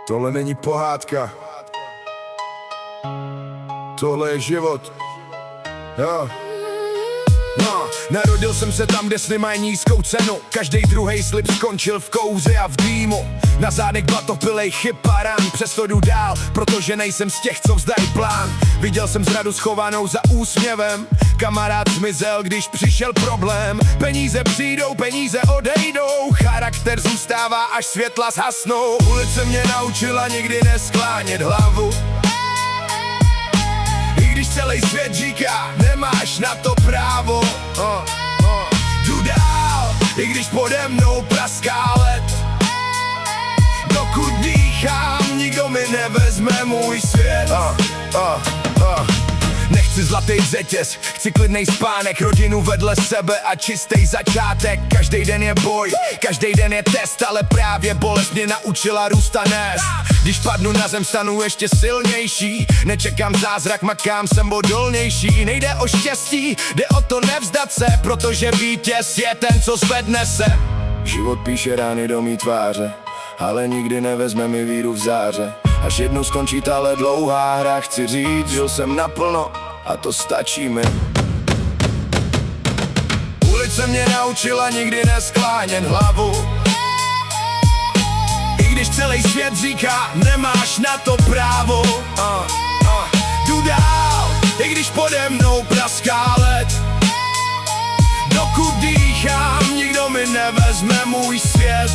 Tohle není pohádka. Tohle je život. Jo. No, narodil jsem se tam, kde sny mají nízkou cenu. Každý druhej slib skončil v kouři a v dýmu. Na zádech batopilej chyb a ran. Přesto jdu dál, protože nejsem z těch, co vzdají plán. Viděl jsem zradu schovanou za úsměvem. Kamarád zmizel, když přišel problém. Peníze přijdou, peníze odejdou. Charakter zůstává, až světla zhasnou. Ulice mě naučila nikdy nesklánět hlavu. Když celý svět říká, nemáš na to právo. Jdu dál, i když pode mnou praská led. Dokud dýchám, nikdo mi nevezme můj svět. Nechci zlatý řetěz, chci klidnej spánek, rodinu vedle sebe a čistý začátek. Každý den je boj, každý den je test, ale právě bolest mě naučila růst a nést. Když padnu na zem, stanu ještě silnější. Nečekám zázrak, makám, jsem odolnější. Nejde o štěstí, jde o to nevzdat se, protože vítěz je ten, co zvedne se. Život píše rány do mý tváře, ale nikdy nevezme mi víru v záře. Až jednou skončí tahle dlouhá hra, chci říct, žil jsem naplno a to stačí mi. Ulice mě naučila nikdy nesklánět hlavu. I když celý svět říká, nemáš na to právo. Jdu dál, i když pode mnou praská led. Dokud dýchám, nikdo mi nevezme můj svět.